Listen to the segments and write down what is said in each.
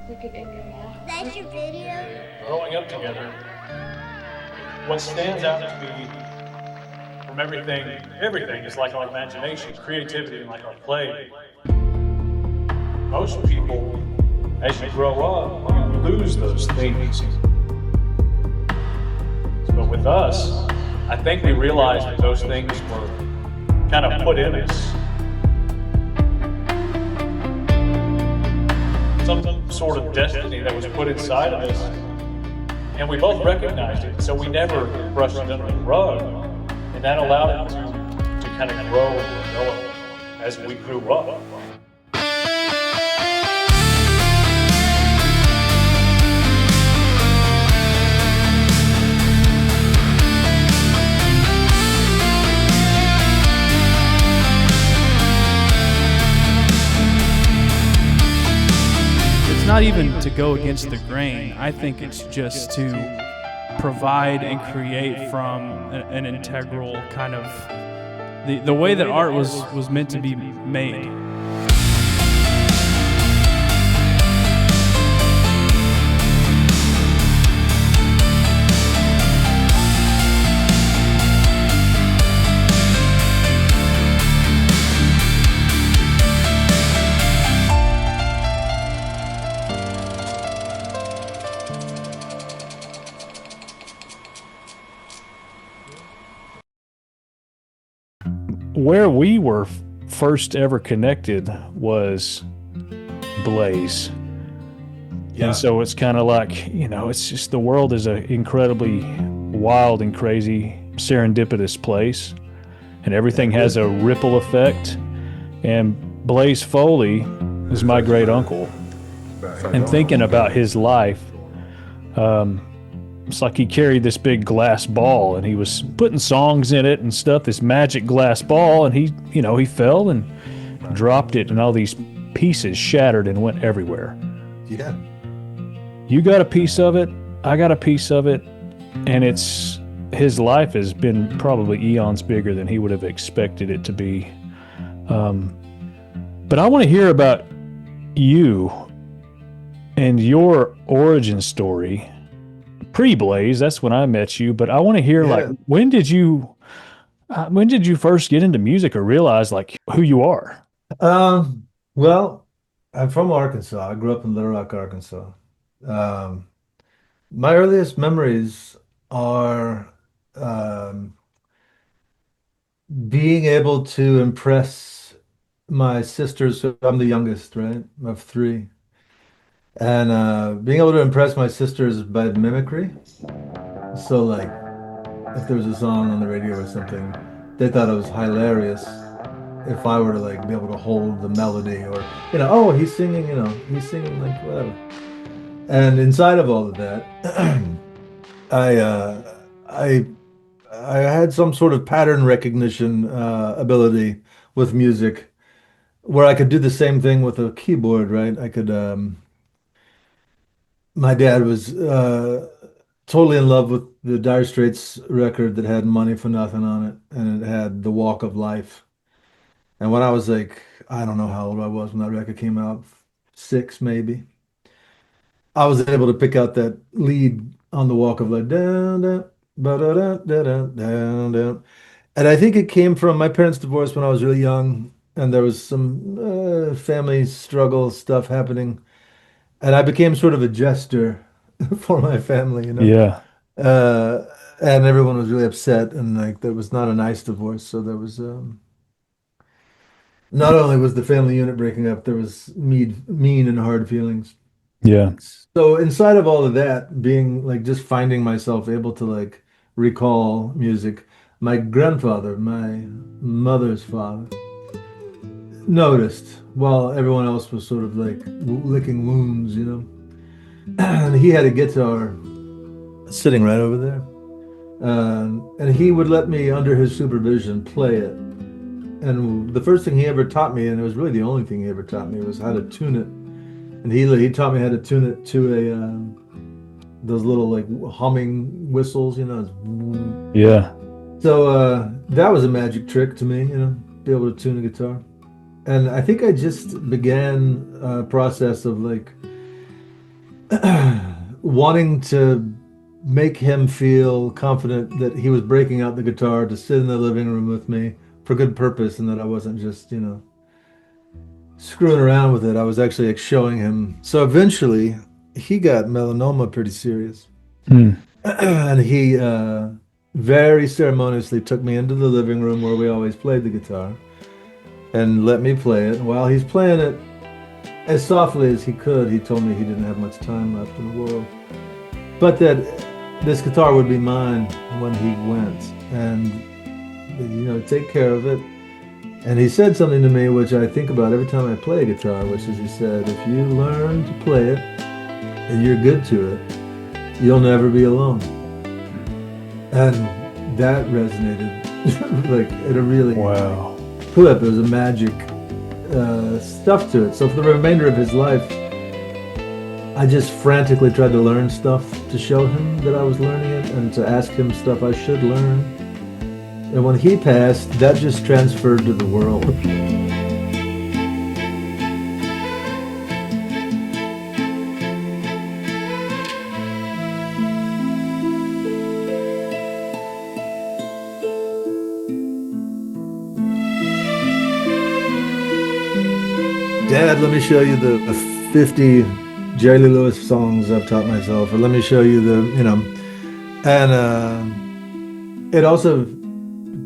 That's your video? Growing up together, what stands out to me from everything is like our imagination, creativity, and like our play. Most people, as you grow up, you lose those things. But with us, I think we realized that those things were kind of put in us. Some sort of destiny that was put inside of us, and we both recognized it, so we never brushed it under the rug, and that allowed it to kind of grow and develop as we grew up. Not even to go against the grain. I think it's just to provide and create from an integral kind of the way that art was meant to be made. Where we were first ever connected was Blaze. Yeah. And so it's kind of like, it's just the world is an incredibly wild and crazy, serendipitous place. And everything has a ripple effect. And Blaze Foley is my great uncle. And thinking about his life, it's like he carried this big glass ball and he was putting songs in it and stuff, this magic glass ball, and he fell and dropped it and all these pieces shattered and went everywhere. Yeah. You got a piece of it, I got a piece of it, and his life has been probably eons bigger than he would have expected it to be. But I want to hear about you and your origin story. Pre-Blaze, that's when I met you, but I want to hear when did you first get into music or realize who you are? Well, I'm from Arkansas. I grew up in Little Rock, Arkansas. My earliest memories are being able to impress my sisters. I'm the youngest, right, of three. And being able to impress my sisters by mimicry. So if there was a song on the radio or something, they thought it was hilarious if I were to be able to hold the melody or, oh, he's singing whatever. And inside of all of that, I had some sort of pattern recognition ability with music where I could do the same thing with a keyboard, right? I could my dad was totally in love with the Dire Straits record that had Money for Nothing on it, and it had The Walk of Life. And when I was I don't know how old I was when that record came out, 6 maybe, I was able to pick out that lead on The Walk of Life. Down, down, ba-da-da, da-da, down, down. And I think it came from my parents divorced when I was really young, and there was some family struggle stuff happening. And I became sort of a jester for my family, Yeah. And everyone was really upset, and there was not a nice divorce. So there was not only was the family unit breaking up, there was mean and hard feelings. Yeah. So inside of all of that, being just finding myself able to recall music, my grandfather, my mother's father, noticed while everyone else was sort of licking wounds, and he had a guitar sitting right over there, and he would let me, under his supervision, play it. And the first thing he ever taught me, and it was really the only thing he ever taught me, was how to tune it. And he taught me how to tune it to those little humming whistles, Yeah. So that was a magic trick to me, be able to tune a guitar. And I think I just began a process of wanting to make him feel confident that he was breaking out the guitar to sit in the living room with me for good purpose and that I wasn't just, screwing around with it. I was actually like showing him. So eventually he got melanoma pretty serious. Hmm. And he very ceremoniously took me into the living room where we always played the guitar and let me play it. And while he's playing it as softly as he could, he told me he didn't have much time left in the world, but that this guitar would be mine when he went, and take care of it. And he said something to me which I think about every time I play a guitar, which is he said, if you learn to play it and you're good to it, you'll never be alone. And that resonated like in a really Wow. clip. It was a magic stuff to it. So for the remainder of his life, I just frantically tried to learn stuff to show him that I was learning it and to ask him stuff I should learn. And when he passed, that just transferred to the world. Dad, let me show you the 50 Jerry Lee Lewis songs I've taught myself, or let me show you and it also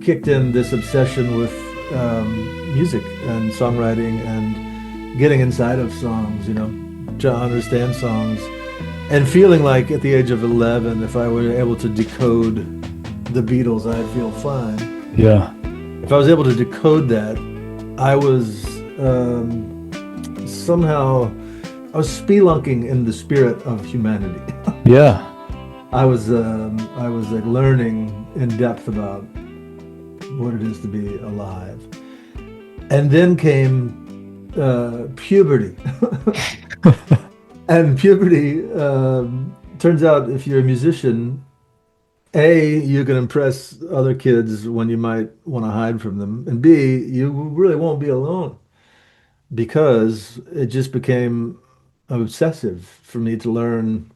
kicked in this obsession with music and songwriting and getting inside of songs, to understand songs and feeling like at the age of 11, if I were able to decode the Beatles, I'd feel fine. Yeah. If I was able to decode that, I was somehow I was spelunking in the spirit of humanity. Yeah. I was like learning in depth about what it is to be alive. And then came puberty. And puberty turns out if you're a musician, A, you can impress other kids when you might want to hide from them, and B, you really won't be alone because it just became obsessive for me to learn,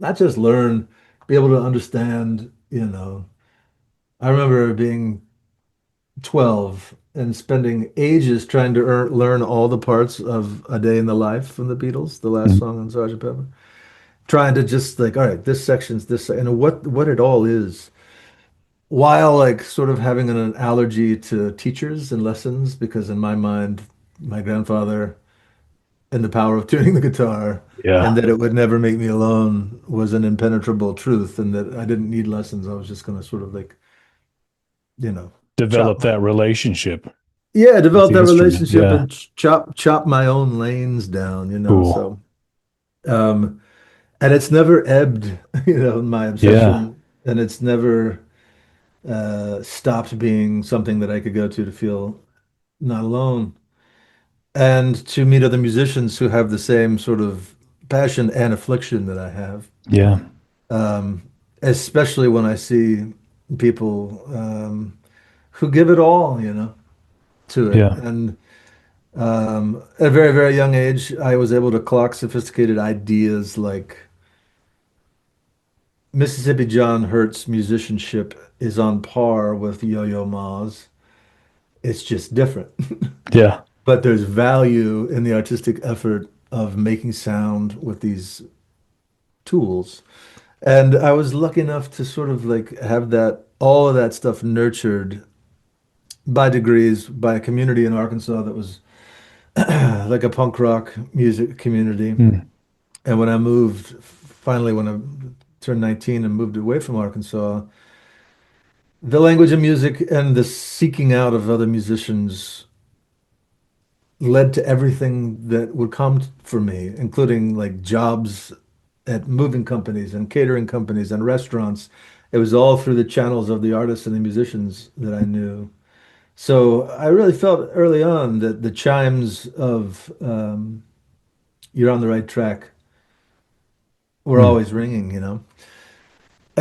not just learn, be able to understand. I remember being 12 and spending ages trying to learn all the parts of A Day in the Life from the Beatles, the last Mm. song on Sgt. Pepper. Trying to just like, all right, this section's this, and what it all is, while like sort of having an allergy to teachers and lessons, because in my mind, my grandfather and the power of tuning the guitar and Yeah. that it would never make me alone was an impenetrable truth, and that I didn't need lessons. I was just going to sort of like, you know, chop Develop my, that relationship yeah, with develop the that instrument. relationship Yeah. and chop my own lanes down. Cool. So, um, and it's never ebbed, my Yeah. obsession, and it's never stopped being something that I could go to feel not alone and to meet other musicians who have the same sort of passion and affliction that I have. Yeah. Um, Especially when I see people who give it all, to it. Yeah. And at a very, very young age, I was able to clock sophisticated ideas like Mississippi John Hurt's musicianship is on par with Yo-Yo Ma's. It's just different. Yeah. But there's value in the artistic effort of making sound with these tools. And I was lucky enough to sort of like have that, all of that stuff nurtured by degrees by a community in Arkansas that was like a punk rock music community. Mm. And when I moved, finally, when I turned 19 and moved away from Arkansas, the language of music and the seeking out of other musicians led to everything that would come for me, including like jobs at moving companies and catering companies and restaurants. It was all through the channels of the artists and the musicians that I knew. So I really felt early on that the chimes of "You're on the right track" were Mm. always ringing. And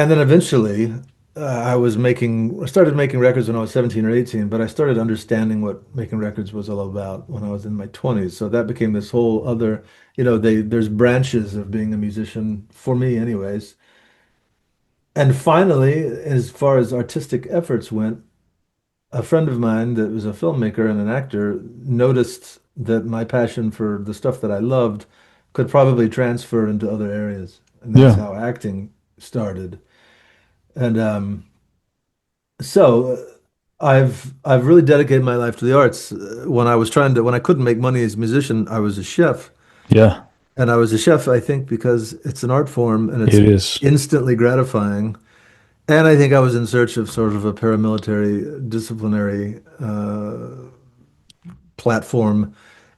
then eventually, I started making records when I was 17 or 18, but I started understanding what making records was all about when I was in my 20s. So that became this whole other, there's branches of being a musician for me anyways. And finally, as far as artistic efforts went, a friend of mine that was a filmmaker and an actor noticed that my passion for the stuff that I loved could probably transfer into other areas. And that's Yeah. how acting started. And so I've really dedicated my life to the arts. When I couldn't make money as a musician, I was a chef. Yeah. And I was a chef, I think, because it's an art form and it's It is. instantly gratifying. And I think I was in search of sort of a paramilitary disciplinary platform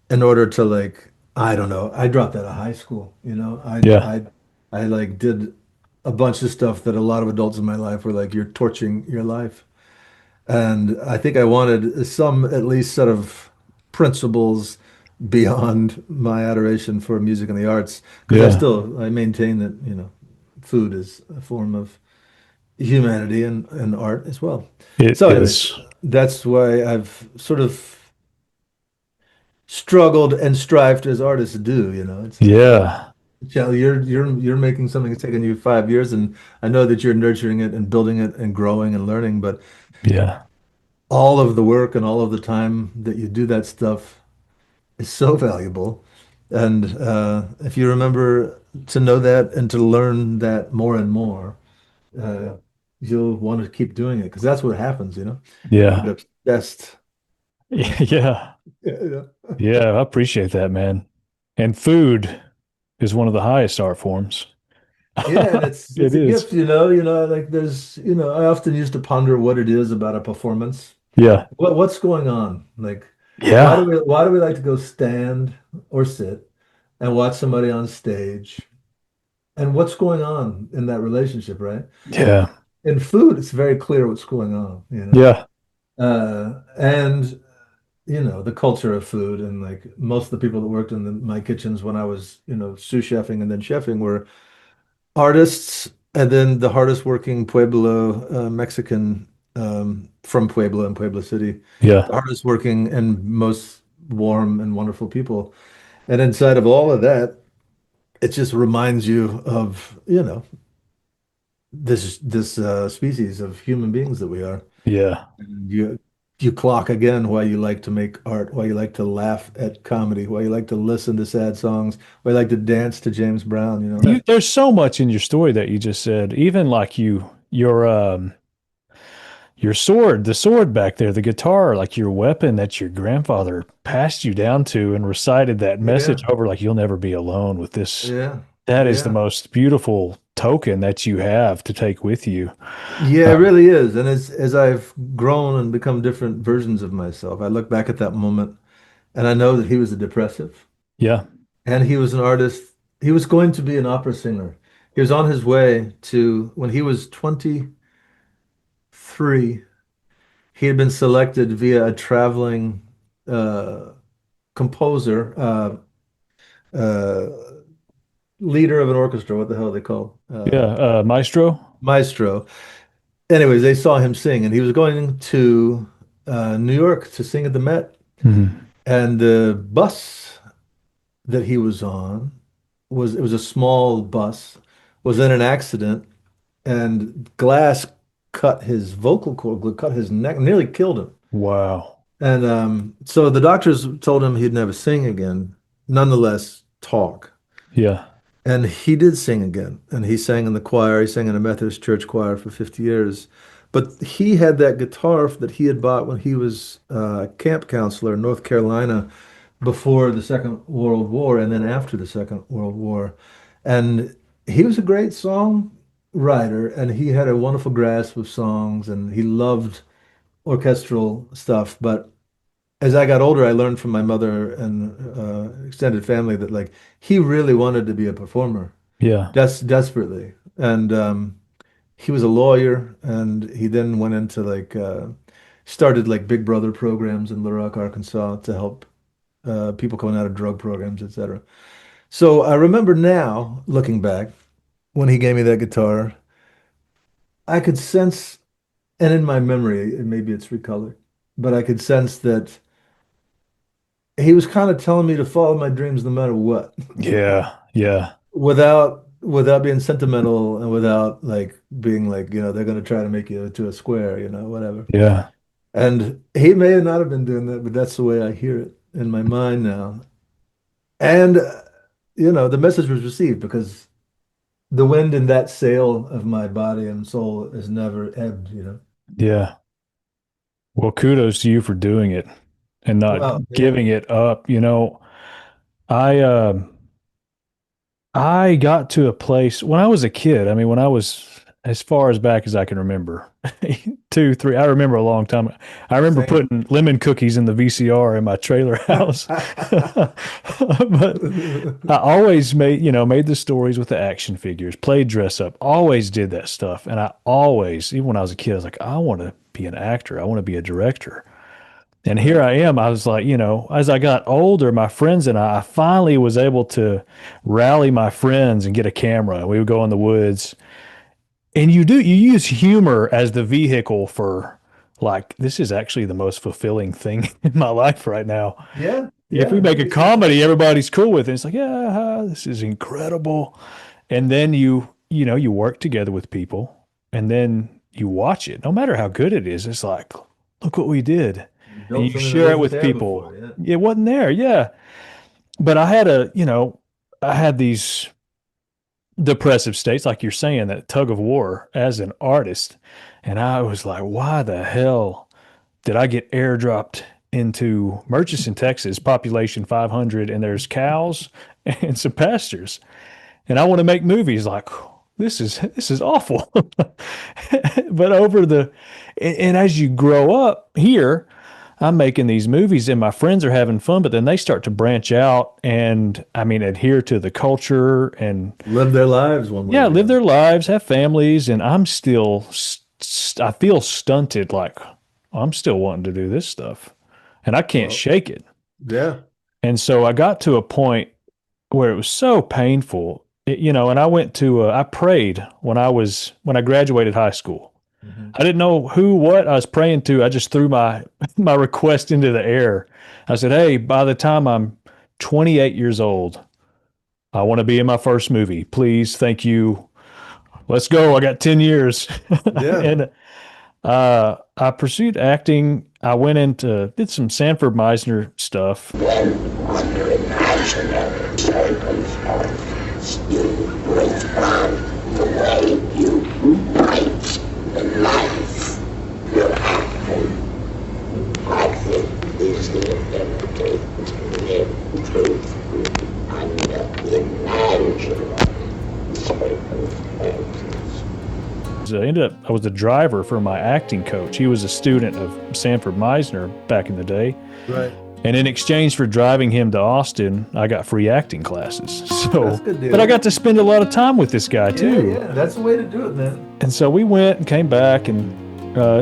in order to like, I don't know, I dropped out of high school, Yeah. I like did a bunch of stuff that a lot of adults in my life were like, you're torching your life. And I think I wanted some at least set of principles beyond my adoration for music and the arts, because Yeah. I maintain that, food is a form of humanity and art as well. It So anyways, is. that's why I've sort of struggled and strived as artists do, It's like Yeah. you're making something that's taken you 5 years, and I know that you're nurturing it and building it and growing and learning, but Yeah. all of the work and all of the time that you do that stuff is so valuable. And if you remember to know that and to learn that more and more, uh, you'll want to keep doing it because that's what happens, You Yeah. get obsessed. Yeah. Yeah, Yeah. I appreciate that, man. And food is one of the highest art forms. yeah, and it's It a is. gift, like there's, I often used to ponder what it is about a performance. Yeah. What's going on? Like, Yeah. why do we like to go stand or sit and watch somebody on stage? And what's going on in that relationship, right? Yeah. In food, it's very clear what's going on, Yeah. And the culture of food and like most of the people that worked in my kitchens when I was, sous chefing and then chefing were artists, and then the hardest working Pueblo Mexican from Pueblo and Pueblo City, Yeah. the hardest working and most warm and wonderful people. And inside of all of that, it just reminds you of, this species of human beings that we are. Yeah. And you clock again why you like to make art, why you like to laugh at comedy, why you like to listen to sad songs, why you like to dance to James Brown, There's so much in your story that you just said. Even like your sword, the sword back there, the guitar, like your weapon that your grandfather passed you down to and recited that message Yeah, over, like you'll never be alone with this. yeah, That is the yeah. most beautiful token that you have to take with you. Yeah, it Um, really is. And as I've grown and become different versions of myself, I look back at that moment and I know that he was a depressive yeah. and he was an artist. He was going to be an opera singer. He was on his way to, when he was 23, he had been selected via a traveling uh, composer, uh, leader of an orchestra. What the hell are they called? Yeah. Maestro. Maestro. Anyways, they saw him sing, and he was going to New York to sing at the Met. Mhm. And the bus that he was on it was a small bus, was in an accident, and glass cut his vocal cord, cut his neck, nearly killed him. Wow. And so the doctors told him he'd never sing again, nonetheless talk. Yeah. And he did sing again. And he sang in the choir. He sang in a Methodist church choir for 50 years. But he had that guitar that he had bought when he was camp counselor in North Carolina before the Second World War and then after the Second World War. And he was a great songwriter and he had a wonderful grasp of songs and he loved orchestral stuff. But as I got older, I learned from my mother and extended family that like he really wanted to be a performer, Yeah. desperately. And he was a lawyer, and he then went into like started like Big Brother programs in Little Rock, Arkansas, to help people coming out of drug programs, etc. So I remember now, looking back, when he gave me that guitar, I could sense, and in my memory, and maybe it's recolored, but I could sense that he was kind of telling me to follow my dreams no matter what, Yeah. Yeah. without being sentimental and without like being like, they're going to try to make you to a square, whatever. Yeah. And he may not have been doing that, but that's the way I hear it in my mind now. And the message was received because the wind in that sail of my body and soul has never ebbed. Yeah. Well, kudos to you for doing it and not Well, yeah, giving it up. I I got to a place when I was a kid. I mean, when I was as far as back as I can remember, two, three. I remember a long time. I remember same. putting lemon cookies in the VCR in my trailer house. But I always made the stories with the action figures, played dress up, always did that stuff. And I always, even when I was a kid, I was like, I want to be an actor. I want to be a director. And here Right. I am. I was like, as I got older, my friends and I finally was able to rally my friends and get a camera. We would go in the woods. And you use humor as the vehicle for like, this is actually the most fulfilling thing in my life right now. Yeah, If yeah, we make a maybe so. comedy, everybody's cool with it. It's like, yeah, this is incredible. And then you work together with people and then you watch it. No matter how good it is, it's like, look what we did. You And built you something that share it wasn't with there people. before. Yeah. It wasn't there. Yeah. But I had these depressive states, like you're saying, that tug of war as an artist. And I was like, why the hell did I get airdropped into Murchison, Texas, population 500, and there's cows and some pastures, and I want to make movies? Like, this is awful. But and as you grow up here, I'm making these movies and my friends are having fun, but then they start to branch out and I mean adhere to the culture and Live their lives one way yeah, or the live other. their lives, have families, and I'm still I feel stunted like I'm still wanting to do this stuff and I can't Well, shake it. yeah. And so I got to a point where it was so painful, and I prayed when I graduated high school. Mhm. I didn't know what I was praying to. I just threw my my request into the air. I said, "Hey, by the time I'm 28 years old, I want to be in my first movie. Please, thank you. Let's go. I got 10 years." Yeah. And I pursued acting. I went into did some Sanford Meisner stuff. When under imaginary circumstances you respond the way you might in life, your acting is the ability to live truthfully under imaginary circumstances. I was a driver for my acting coach. He was a student of Sanford Meisner back in the day. Right. And in exchange for driving him to Austin, I got free acting classes. So, That's a good deal. but I got to spend a lot of time with this guy Yeah, too. yeah. That's the way to do it, man. And so we went and came back and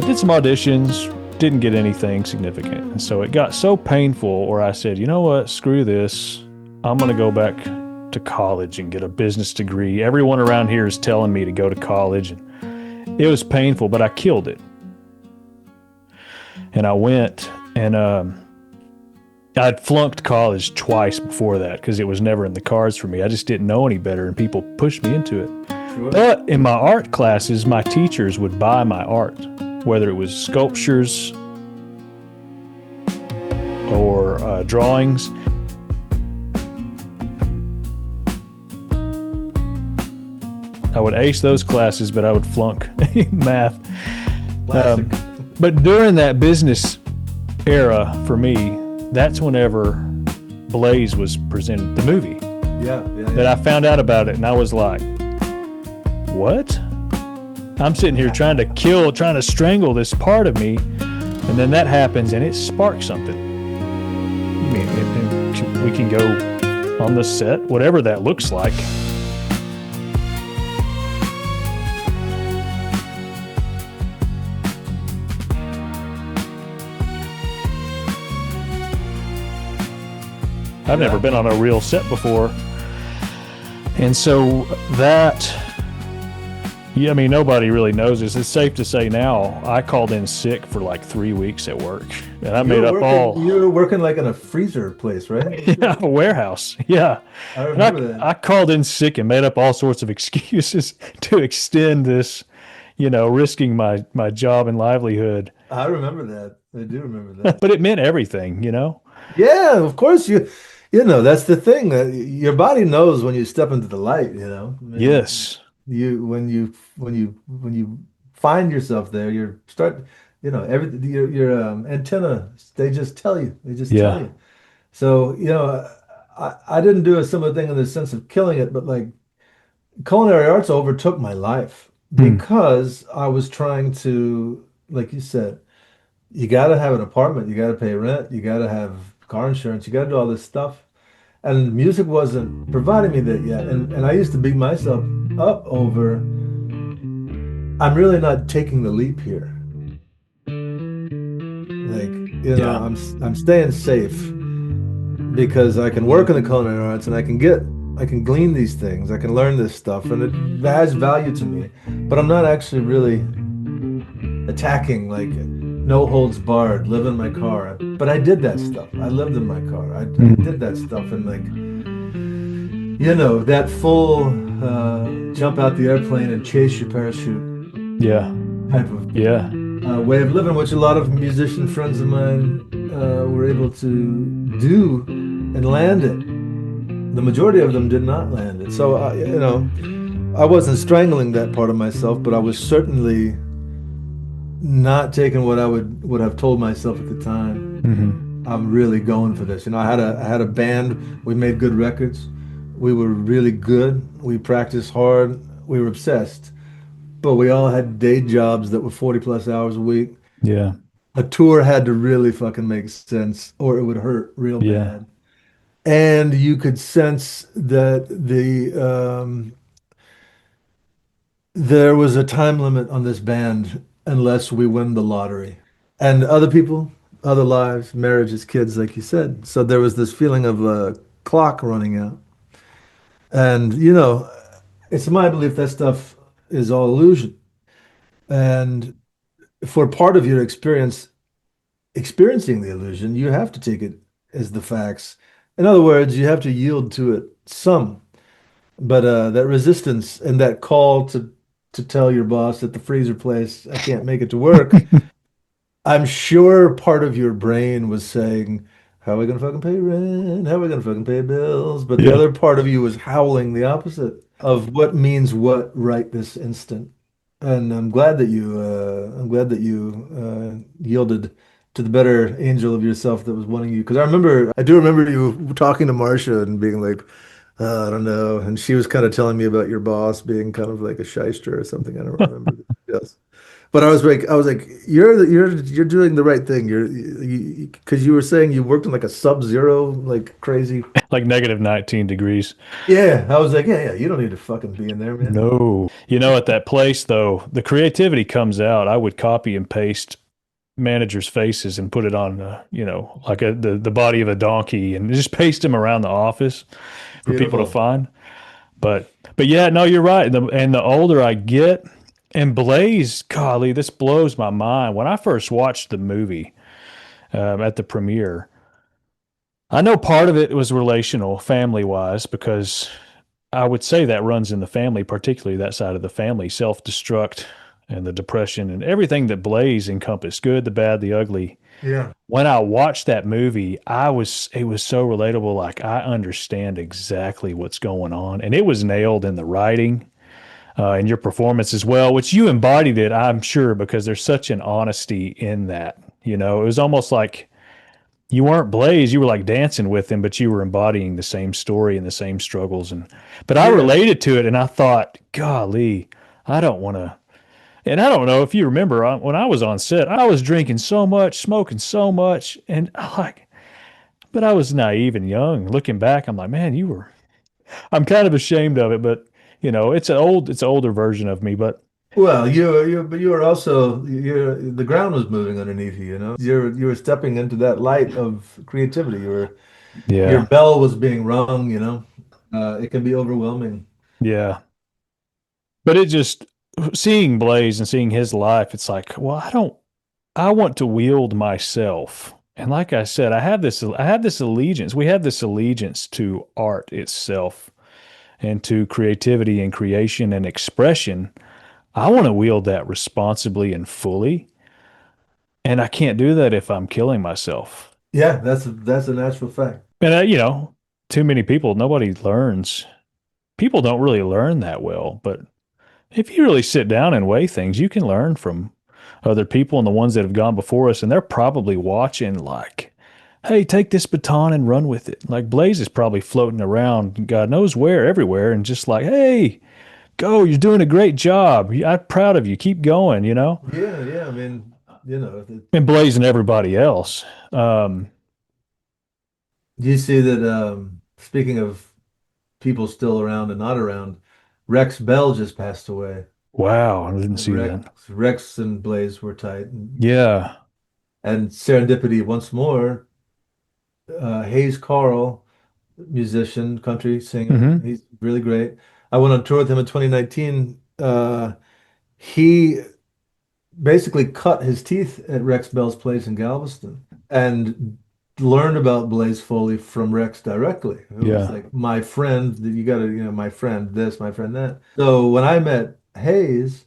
did some auditions, didn't get anything significant. And so it got so painful where I said, you know what, screw this. I'm going to go back to college and get a business degree. Everyone around here is telling me to go to college. And it was painful, but I killed it. And I went and I'd flunked college twice before that because it was never in the cards for me. I just didn't know any better and people pushed me into it. Sure. But in my art classes, my teachers would buy my art, whether it was sculptures or drawings. I would ace those classes, but I would flunk math. Classic. But during that business era for me, that's whenever Blaze was presented, the movie, Yeah, yeah, that yeah. I found out about it and I was like, what? I'm sitting here trying to strangle this part of me, and then that happens and it sparks something. You mean we can go on the set, whatever that looks like. I've never been on a real set before. And so that Yeah, I mean, nobody really knows this. It's safe to say now, I called in sick for like 3 weeks at work, and I made up You all, were working like in a freezer place, right? yeah, a warehouse. Yeah. I And remember I that. called in sick and made up all sorts of excuses to extend this, risking my job and livelihood. I remember that. I do remember that. But it meant everything. Yeah, of course you know, that's the thing. Your body knows when you step into the light, you know. I mean, Yes. when you find yourself there, you're start, every your antenna, they just tell you. They just tell Yeah. you. So, I didn't do a similar thing in the sense of killing it, but like culinary arts overtook my life Hmm. because I was trying to, like you said, you got to have an apartment, you got to pay rent, you got to have car insurance, you got to do all this stuff. And music wasn't providing me that yet. And I used to beat myself up over, I'm really not taking the leap here. Like, Yeah. I'm staying safe because I can work in the culinary arts and I can glean these things, I can learn this stuff, and it has value to me. But I'm not actually really attacking, like no holds barred, live in my car. But I did that stuff. I lived in my car. I did Mhm. that stuff, and like, that full jump out the airplane and chase your parachute Yeah. type of Yeah. way of living, which a lot of musician friends of mine were able to do and land it. The majority of them did not land it. So, I wasn't strangling that part of myself, but I was certainly not taking what I would have told myself at the time. Hmm. I'm really going for this. I had a band. We made good records. We were really good. We practiced hard. We were obsessed. But we all had day jobs that were 40 plus hours a week. Yeah. A tour had to really fucking make sense or it would hurt real Yeah. bad. And you could sense that there was a time limit on this band unless we win the lottery. And other people, other lives, marriages, kids, like you said. So there was this feeling of a clock running out. And, it's my belief that stuff is all illusion. And for part of your experiencing the illusion, you have to take it as the facts. In other words, you have to yield to it some. But that resistance and that call to tell your boss at the freezer place, I can't make it to work, I'm sure part of your brain was saying, how are we gonna fucking pay rent? How are we gonna fucking pay bills? But the Yeah. other part of you was howling the opposite of what means what right this instant. And I'm glad that you yielded to the better angel of yourself that was wanting you. Because I do remember you talking to Marcia and being like, I don't know. And she was kind of telling me about your boss being kind of like a shyster or something. I don't remember the details. But I was like, you're doing the right thing. Because you were saying you worked in like a sub-zero, like crazy. Like negative 19 degrees. Yeah, I was like, yeah, you don't need to fucking be in there, man. No. At that place, though, the creativity comes out. I would copy and paste managers' faces and put it on, like the body of a donkey and just paste them around the office for people to Beautiful. find. But yeah, no, you're right. And the older I get, and Blaze, golly, this blows my mind. When I first watched the movie at the premiere, I know part of it was relational, family wise, because I would say that runs in the family, particularly that side of the family, self destruct and the depression and everything that Blaze encompassed, good, the bad, the ugly. Yeah. When I watched that movie, it was so relatable. Like I understand exactly what's going on. And it was nailed in the writing, and your performance as well, which you embodied it, I'm sure, because there's such an honesty in that. It was almost like you weren't Blaze, you were like dancing with him, but you were embodying the same story and the same struggles. But I Yeah. related to it, and I thought, golly, I don't want to. And I don't know if you remember when I was on set, I was drinking so much, smoking so much, and but I was naive and young. Looking back, I'm like, man, you were. I'm kind of ashamed of it, but it's an older version of me. But Well, but you were also, the ground was moving underneath you, you know? You were stepping into that light of creativity. Your yeah, bell was being rung, you know? It can be overwhelming. yeah. But it just seeing Blaze and seeing his life, it's like, well, I want to wield myself. And like I said, I have this allegiance. We have this allegiance to art itself and to creativity and creation and expression. I want to wield that responsibly and fully. And I can't do that if I'm killing myself. Yeah, that's a natural fact. And, too many people, nobody learns. People don't really learn that well. But if you really sit down and weigh things, you can learn from other people and the ones that have gone before us. And they're probably watching, like, hey, take this baton and run with it. Like Blaze is probably floating around, God knows where, everywhere, and just like, hey, go, you're doing a great job. I'm proud of you. Keep going, you know? Yeah, yeah. I mean, And Blaze and everybody else. Um, you see that speaking of people still around and not around, Rex Bell just passed away. wow, I didn't And see that. Rex and Blaze were tight. Yeah. And serendipity once more, Hayes Carl, musician, country singer, Hmm. he's really great. I went on tour with him in 2019. He basically cut his teeth at Rex Bell's place in Galveston and learned about Blaze Foley from Rex directly, who was Yeah. like my friend, that you gotta, my friend this, my friend that. So when I met Hayes,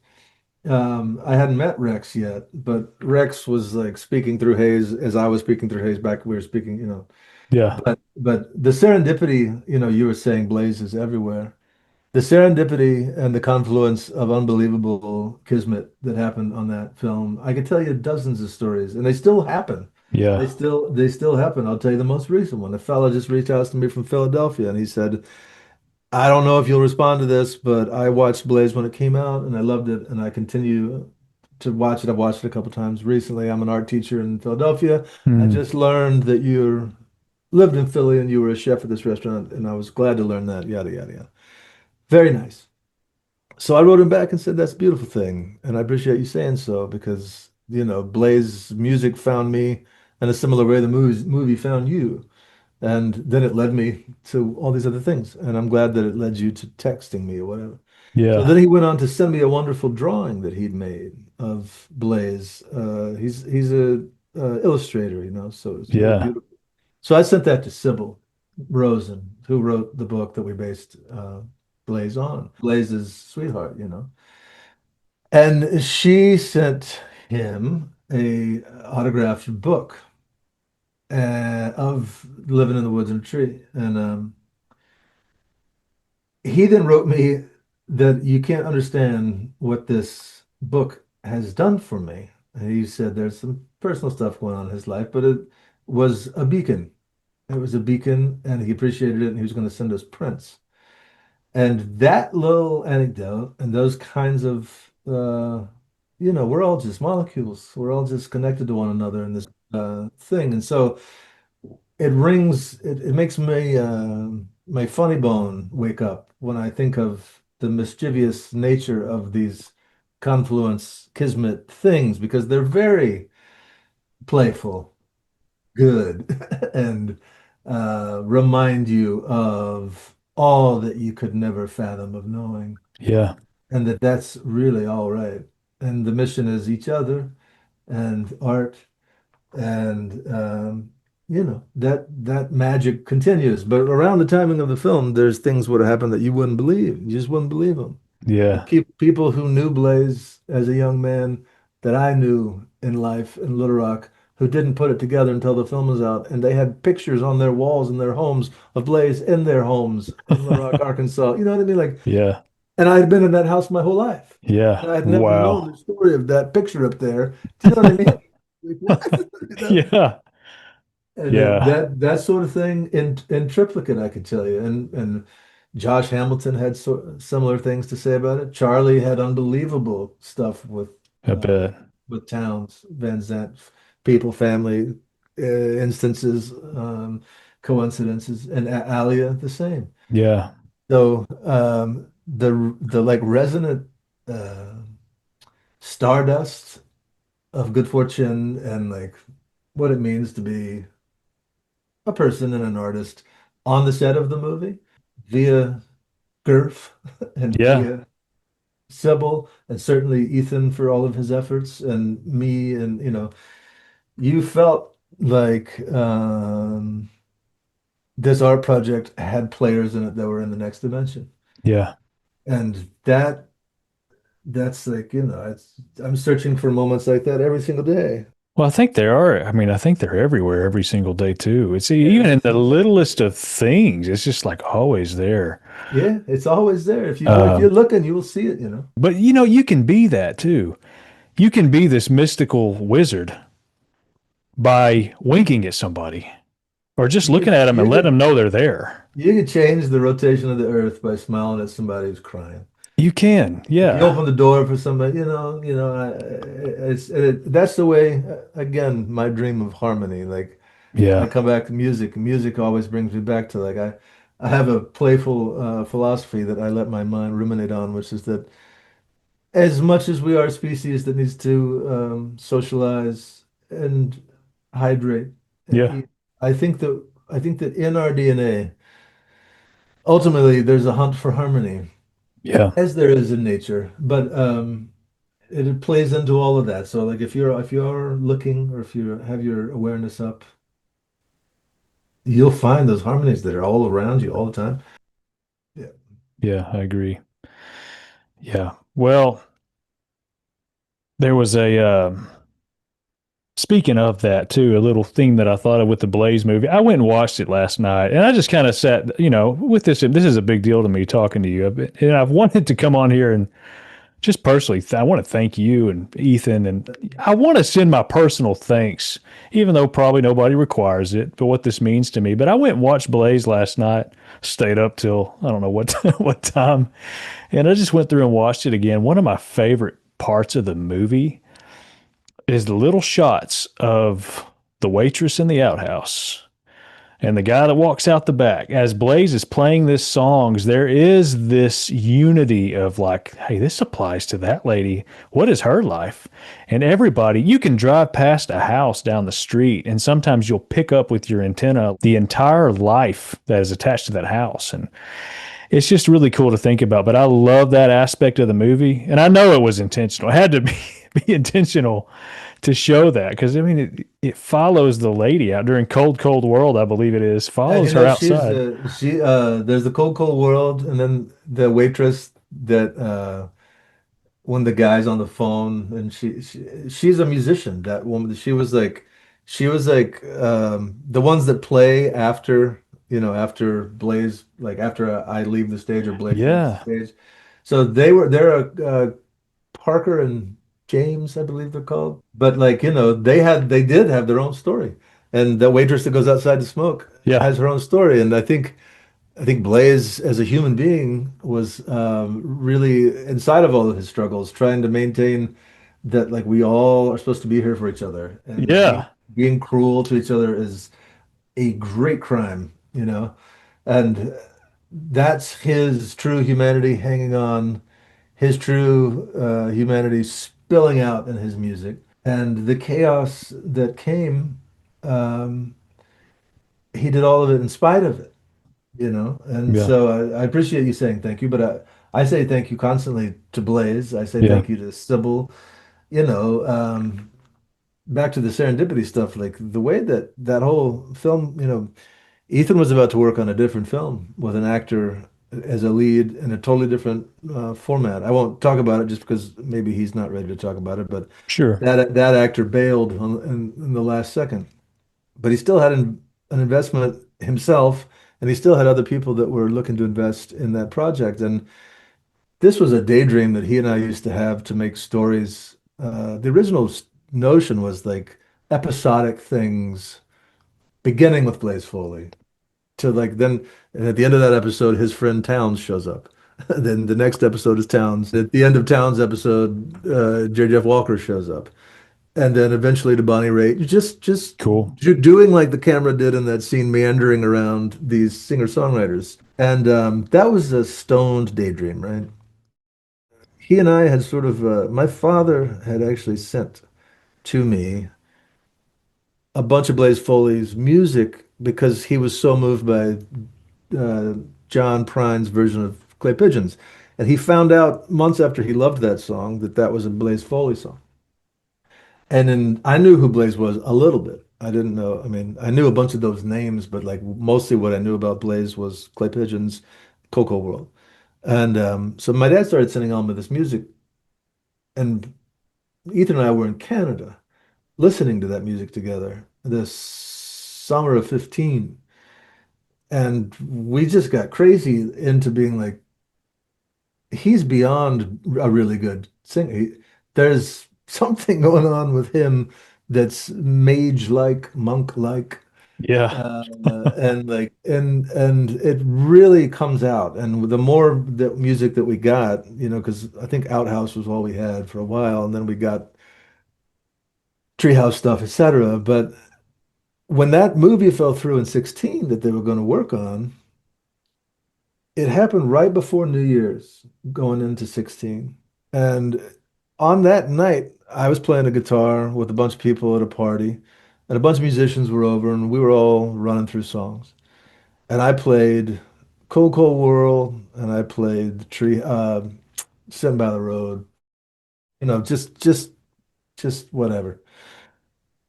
I hadn't met Rex yet, but Rex was like speaking through Hayes as I was speaking through Hayes back. We were speaking, Yeah. but the serendipity, you were saying Blaze is everywhere. The serendipity and the confluence of unbelievable kismet that happened on that film. I could tell you dozens of stories, and they still happen. Yeah. They still happen. I'll tell you the most recent one. A fellow just reached out to me from Philadelphia, and he said, I don't know if you'll respond to this, but I watched Blaze when it came out and I loved it and I continue to watch it. I've watched it a couple times recently. I'm an art teacher in Philadelphia. I Mm. just learned that you lived in Philly and you were a chef at this restaurant, and I was glad to learn that. Yada yada yada. Very nice. So I wrote him back and said, that's a beautiful thing. And I appreciate you saying so because, Blaze music found me in a similar way the movie found you. And then it led me to all these other things. And I'm glad that it led you to texting me or whatever. So Yeah. then he went on to send me a wonderful drawing that he'd made of Blaze. He's a illustrator, so it's really Yeah. beautiful. So I sent that to Sybil Rosen, who wrote the book that we based Blaze on. Blaze's sweetheart. And she sent him a autographed book of Living in the Woods and a Tree. And he then wrote me that you can't understand what this book has done for me. And he said there's some personal stuff going on in his life, but it was a beacon. It was a beacon, and he appreciated it, and he was going to send us prints. And that little anecdote and those kinds of, we're all just molecules. We're all just connected to one another in this thing. And so it makes me my funny bone wake up when I think of the mischievous nature of these confluence kismet things because they're very playful, good, and remind you of all that you could never fathom of knowing, Yeah. and that's really all right. And the mission is each other and art and that magic continues. But around the timing of the film, there's things would have happened that you wouldn't believe. You just wouldn't believe them. Yeah. People who knew Blaze as a young man that I knew in life in Little Rock who didn't put it together until the film was out, and they had pictures on their walls in their homes of Blaze in their homes in Little Rock, Arkansas. You know what I mean? Like, Yeah. and I had been in that house my whole life. Yeah. And I had never known Wow. the story of that picture up there. Do you know what I mean? Like, what? Yeah. And then Yeah. that sort of thing in triplicate, I could tell you. And Josh Hamilton had similar things to say about it. Charlie had unbelievable stuff I uh, bet. with Towns, Van Zandt, people, family instances, coincidences, and Alia the same. Yeah. So the like resonant uh, stardust of good fortune and like what it means to be a person and an artist on the set of the movie via Gerf and Yeah. via Sybil, and certainly Ethan for all of his efforts, and me, and you felt like this art project had players in it that were in the next dimension. Yeah. And that's like, I'm searching for moments like that every single day. Well, I think they are. I mean, I think they're everywhere every single day too. It's even in the Everything. littlest of things. It's just like always there. Yeah, it's always there. If Um, you're looking, you will see it. but you can be that too. You can be this mystical wizard by winking at somebody or just You looking could at them and you letting them could know they're there. you could change the rotation of the earth by smiling at somebody who's crying. You can. If you Yeah. open the door for somebody, that's the way, again, my dream of harmony. Like I Yeah. come back to music. Music always brings me back to like I have a playful philosophy that I let my mind ruminate on, which is that as much as we are a species that needs to socialize and hydrate and Yeah. eat, I think that in our DNA, ultimately there's a hunt for harmony, Yeah. as there is in nature. But it plays into all of that. So like if you're looking or if you have your awareness up, you'll find those harmonies that are all around you all the time. Yeah. Yeah. I agree. Yeah. Well, there was speaking of that too, a little thing that I thought of with the Blaze movie. I went and watched it last night, and I just kind of sat, with this. This is a big deal to me talking to you, and I've wanted to come on here and just personally, I want to thank you and Ethan, and I want to send my personal thanks, even though probably nobody requires it, but what this means to me. But I went and watched Blaze last night, stayed up till I don't know what what time, and I just went through and watched it again. One of my favorite parts of the movie is the little shots of the waitress in the outhouse and the guy that walks out the back. As Blaze is playing this songs, there is this unity of like, hey, this applies to that lady. What is her life? And everybody, you can drive past a house down the street, and sometimes you'll pick up with your antenna the entire life that is attached to that house. And it's just really cool to think about. But I love that aspect of the movie. And I know it was intentional. It had to be intentional to show that because I mean it follows the lady out during cold world, I believe it is, And follows her she's outside. she there's the cold world, and then the waitress that when the guy's on the phone, and she's a musician. That woman, she was like the ones that play after, after Blaze, like after I leave the stage or Blaze leaves the Yeah. stage. So they're Parker and James, I believe they're called. But like, they did have their own story. And the waitress that goes outside to smoke Yeah. has her own story. And I think Blaze, as a human being, was really inside of all of his struggles, trying to maintain that like we all are supposed to be here for each other, and being Yeah. being cruel to each other is a great crime. And that's his true humanity hanging on, his true humanity spilling out in his music, and the chaos that came. Um, he did all of it in spite of it. And Yeah. so I appreciate you saying thank you, but I say thank you constantly to Blaze. I say Yeah. thank you to Sybil. You know, back to the serendipity stuff, like the way that that whole film, Ethan was about to work on a different film with an actor as a lead in a totally different format. I won't talk about it just because maybe he's not ready to talk about it, but Sure. that actor bailed in the last second. But he still had an investment himself, and he still had other people that were looking to invest in that project. And this was a daydream that he and I used to have to make stories. The original notion was like episodic things, beginning with Blaze Foley, to like then and at the end of that episode, his friend Towns shows up. Then the next episode is Towns. At the end of Towns' episode, J. Jeff Walker shows up, and then eventually to Bonnie Raitt, just Cool. doing like the camera did in that scene, meandering around these singer-songwriters. And that was a stoned daydream, right? He and I had sort of, my father had actually sent to me a bunch of Blaze Foley's music because he was so moved by uh, John Prine's version of Clay Pigeons. And he found out months after he loved that song that that was a Blaze Foley song. And then I knew who Blaze was a little bit. I didn't know. I mean, I knew a bunch of those names, but like mostly what I knew about Blaze was Clay Pigeon's Cocoa World. And so my dad started sending on me this music, and Ethan and I were in Canada listening to that music together this summer of 15. And we just got crazy into being like, he's beyond a really good singer. There's something going on with him that's mage-like, monk-like, Yeah. and it really comes out. And the more the music that we got, because I think Outhouse was all we had for a while, and then we got Treehouse stuff, etc. But when that movie fell through in 16 that they were going to work on, it happened right before New Year's, going into 16. And on that night, I was playing a guitar with a bunch of people at a party, and a bunch of musicians were over, and we were all running through songs. And I played Cold Cold World, and I played the Tree, Sitting by the Road, just whatever.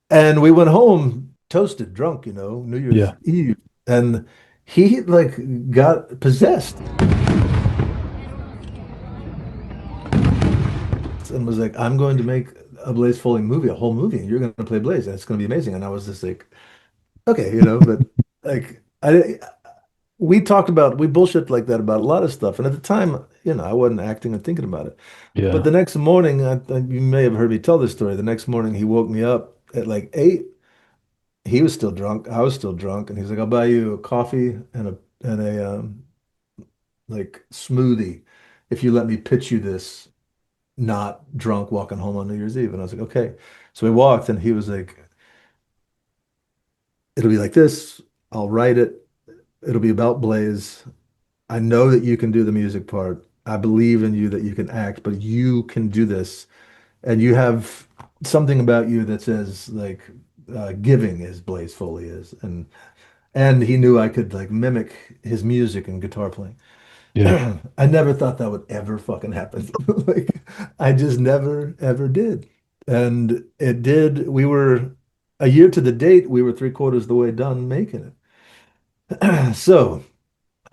And we went home toasted, drunk, New Year's Yeah. Eve. And he like got possessed and was like, I'm going to make a Blaze Foley movie, a whole movie, and you're going to play Blaze, and it's going to be amazing. And I was just like, okay, but like, we bullshit like that about a lot of stuff. And at the time, I wasn't acting and thinking about it. But Yeah. the next morning, you may have heard me tell this story. The next morning, he woke me up at like 8. He was still drunk. I was still drunk. And he's like, I'll buy you a coffee and a like smoothie if you let me pitch you this not drunk walking home on New Year's Eve. And I was like, okay. So we walked and he was like, it'll be like this. I'll write it. It'll be about Blaze. I know that you can do the music part. I believe in you that you can act, but you can do this. And you have something about you that says like giving as Blaze Foley is. And he knew I could like mimic his music and guitar playing. Yeah. I never thought that would ever fucking happen. Like, I just never, ever did. And it did. We were a year to the date, we were three-quarters of the way done making it. So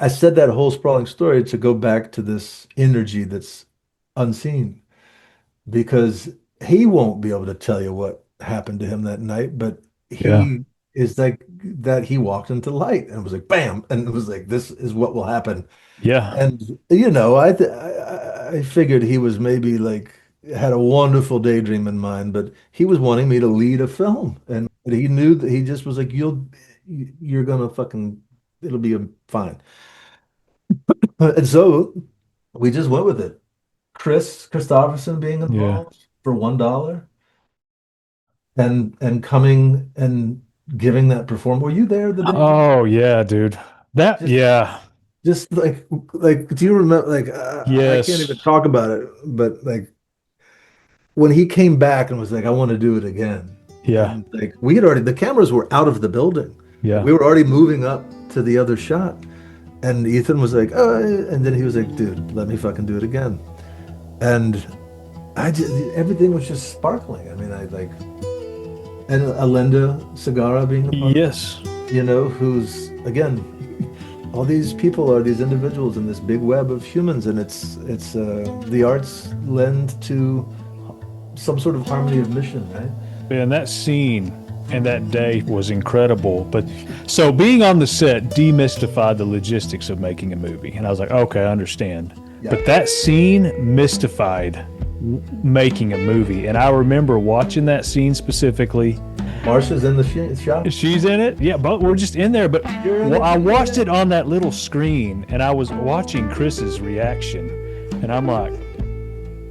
I said that whole sprawling story to go back to this energy that's unseen because he won't be able to tell you what happened to him that night, but Yeah. he is like that. He walked into light and was like, bam. And it was like, this is what will happen. Yeah. And I figured he was maybe like had a wonderful daydream in mind, but he was wanting me to lead a film, and he knew that he just was like, you're gonna fucking, it'll be fine. And so we just went with it. Chris Christopherson being Yeah. involved for $1 and coming and giving that performance. Were you there the day? Oh yeah, dude. That Just yeah. just like do you remember like I can't even Yes. talk about it, but like when he came back and was like, I want to do it again. Yeah. And like we had already, the cameras were out of the building. Like, Yeah. we were already moving up to the other shot. And Ethan was like, and then he was like, dude, let me fucking do it again. And everything was just sparkling. I mean, and Alenda Segara being a part, Yes. who's, again, all these people are these individuals in this big web of humans. And it's the arts lend to some sort of harmony of mission, right? And that scene and that day was incredible. But so being on the set demystified the logistics of making a movie. And I was like, okay, I understand. Yeah. But that scene mystified making a movie. And I remember watching that scene specifically. Marsha's in the shop. She's in it. Yeah, but we're just in there. But You're in well, it. I watched it on that little screen and I was watching Chris's reaction. And I'm like,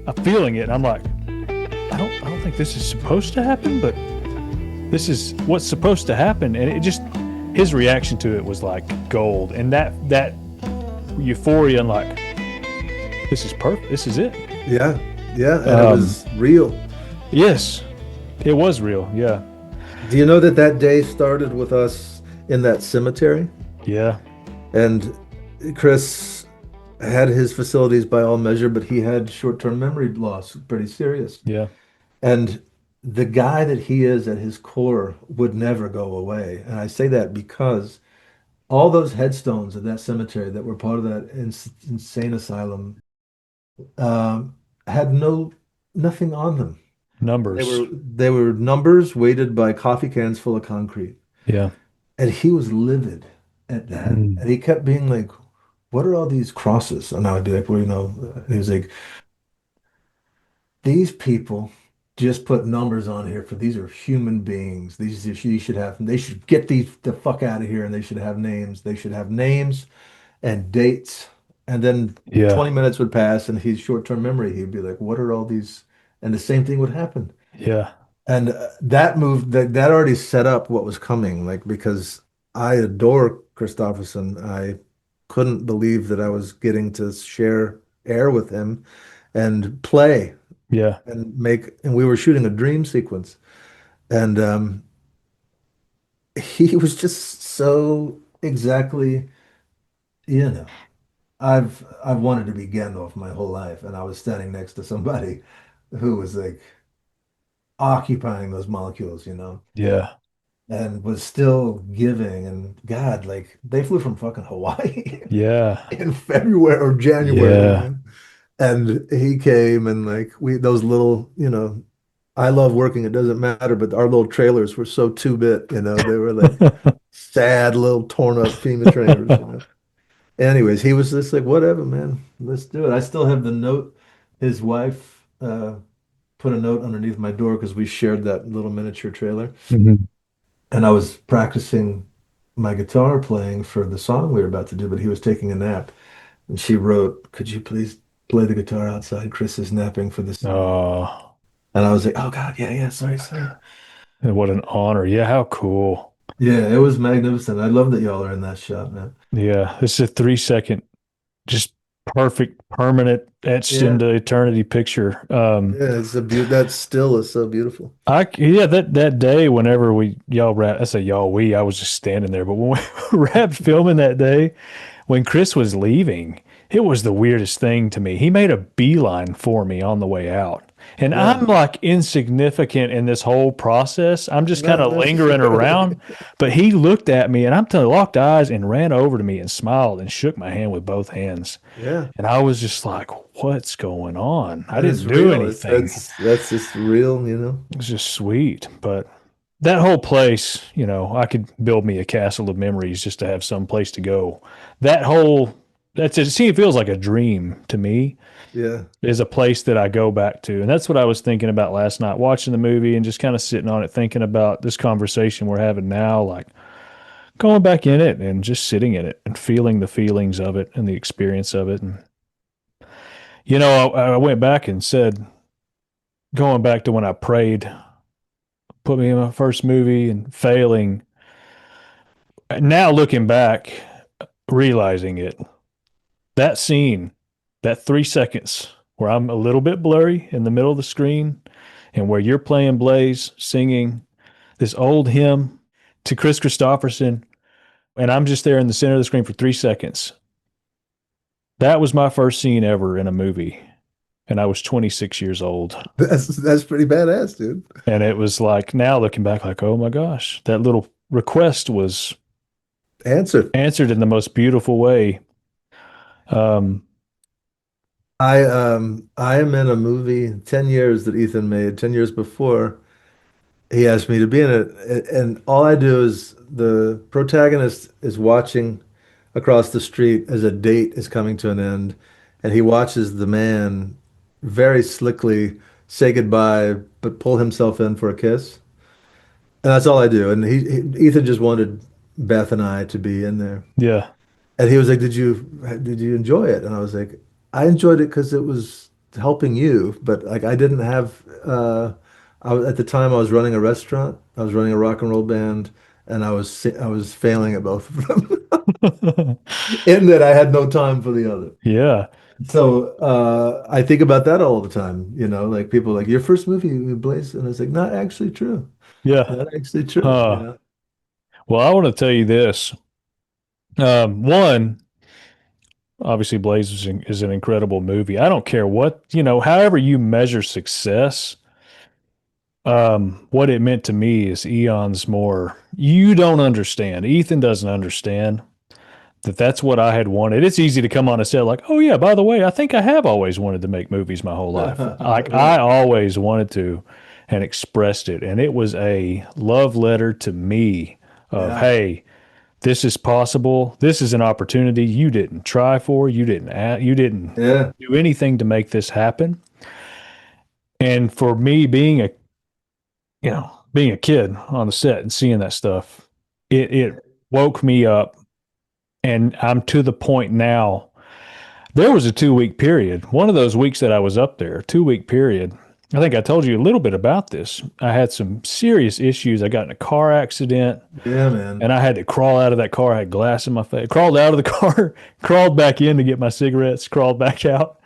I'm feeling it. And I'm like, I don't think this is supposed to happen, but this is what's supposed to happen. And it just, his reaction to it was like gold. And that euphoria and like, this is perfect. This is it. Yeah, yeah, and it was real. Yes, it was real. Yeah. Do you know that day started with us in that cemetery? Yeah. And Chris had his facilities by all measure, but he had short-term memory loss, pretty serious. Yeah. And the guy that he is at his core would never go away. And I say that because all those headstones at that cemetery that were part of that insane asylum had nothing on them. They Numbers. were they were numbers weighted by coffee cans full of concrete. Yeah. And he was livid at that. Mm. And he kept being like, what are all these crosses? And I would be like, well, and he was like, these people just put numbers on here for these are human beings. You should have they should get these the fuck out of here and they should have names. They should have names and dates. And then Yeah. 20 minutes would pass and his short-term memory, he'd be like, what are all these? And the same thing would happen. Yeah. And that already set up what was coming, like because I adore Christopherson. I couldn't believe that I was getting to share air with him and play Yeah. and we were shooting a dream sequence. And he was just so exactly, you know, I've wanted to be Gandalf my whole life, and I was standing next to somebody who was like occupying those molecules, Yeah. and was still giving. And God, like they flew from fucking Hawaii Yeah. in February or January, Yeah. man. And he came and like we those little, I love working, it doesn't matter, but our little trailers were so 2-bit, they were like sad little torn up FEMA trailers. Anyways, he was just like, whatever, man, let's do it. I still have the note. His wife put a note underneath my door because we shared that little miniature trailer. Mhm. And I was practicing my guitar playing for the song we were about to do, but he was taking a nap. And she wrote, could you please play the guitar outside? Chris is napping for the song. Oh, And I was like, oh God, yeah, yeah, sorry, sorry. what an honor. Yeah, how cool. Yeah, it was magnificent. I love that y'all are in that shot, man. Yeah, it's a 3 second, just perfect, permanent, etched Yeah. into eternity picture. Yeah, that still is so beautiful. Yeah, that day, whenever y'all wrapped, I say y'all, I was just standing there, but when we wrapped filming that day, when Chris was leaving, it was the weirdest thing to me. He made a beeline for me on the way out. And Yeah, I'm like insignificant in this whole process. I'm just kind not of lingering necessarily. around. But he looked at me and I'm telling you, locked eyes and ran over to me and smiled and shook my hand with both hands. Yeah, And I was just like, what's going on? I and it's didn't do real. anything. That's just real. It was just sweet. But that whole place, I could build me a castle of memories just to have some place to go. That whole, that's it. See, it feels like a dream to me, Yeah. is a place that I go back to. And that's what I was thinking about last night, watching the movie and just kind of sitting on it, thinking about this conversation we're having now, like going back in it and just sitting in it and feeling the feelings of it and the experience of it. And, I went back and said, going back to when I prayed, put me in my first movie and failing. Now looking back, realizing it, that scene, that 3 seconds where I'm a little bit blurry in the middle of the screen and where you're playing Blaze, singing this old hymn to Chris Christopherson, and I'm just there in the center of the screen for 3 seconds. That was my first scene ever in a movie. And I was 26 years old. That's pretty badass, dude. And it was like, now looking back, like, oh my gosh, that little request was Answer. answered in the most beautiful way. Um, I am in a movie 10 years that Ethan made, 10 years before he asked me to be in it. And all I do is the protagonist is watching across the street as a date is coming to an end, and he watches the man very slickly say goodbye, but pull himself in for a kiss. And that's all I do. And Ethan just wanted Beth and I to be in there. yeah, And he was like, "Did you enjoy it?" And I was like, "I enjoyed it because it was helping you, but like I didn't have at the time I was running a restaurant, I was running a rock and roll band, and I was failing at both of them in that I had no time for the other." yeah, So I think about that all the time, like people like your first movie, Blaze, and it's like not actually true, yeah. not actually true, Well, I want to tell you this. One, Obviously, Blaze is an incredible movie. I don't care what, however you measure success, what it meant to me is eons more. You don't understand. Ethan doesn't understand that that's what I had wanted. It's easy to come on a set like, oh yeah, by the way, I think I have always wanted to make movies my whole life. Like I Right. always wanted to and expressed it. And it was a love letter to me of, Yeah. hey, this is possible. This is an opportunity you didn't try for. You didn't Yeah. do anything to make this happen. And for me being a kid on the set and seeing that stuff, it woke me up. And I'm to the point now. There was a 2 week period. One of those weeks that I was up there, 2 week period. I think I told you a little bit about this. I had some serious issues. I got in a car accident Yeah, man. and I had to crawl out of that car. I had glass in my face. Crawled out of the car, crawled back in to get my cigarettes, crawled back out.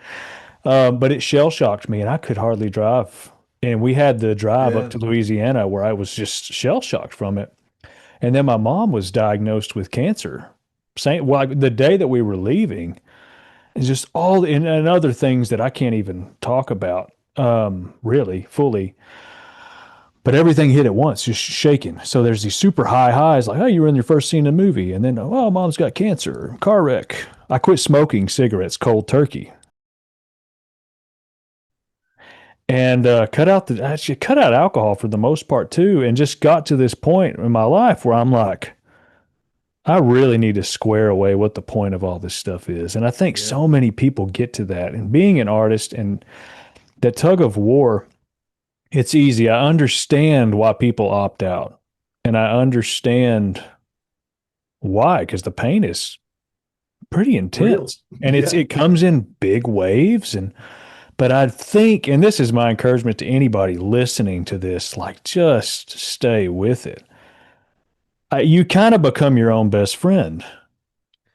But it shell shocked me and I could hardly drive. And we had the drive up Yeah. to Louisiana where I was just shell shocked from it. And then my mom was diagnosed with cancer. Same, well, like the day that we were leaving, it's just and other things that I can't even talk about really fully. But everything hit at once, just shaking. So there's these super high highs, like, oh, you were in your first scene in a movie, and then, oh, mom's got cancer, car wreck. I quit smoking cigarettes cold turkey, and actually cut out alcohol for the most part too, and just got to this point in my life where I'm like, I really need to square away what the point of all this stuff is. And I think Yeah. so many people get to that. And being an artist and that tug of war, it's easy. I understand why people opt out. And I understand why, because the pain is pretty Real. intense. And Yeah. it comes in big waves. But I think, and this is my encouragement to anybody listening to this, like just stay with it. You kind of become your own best friend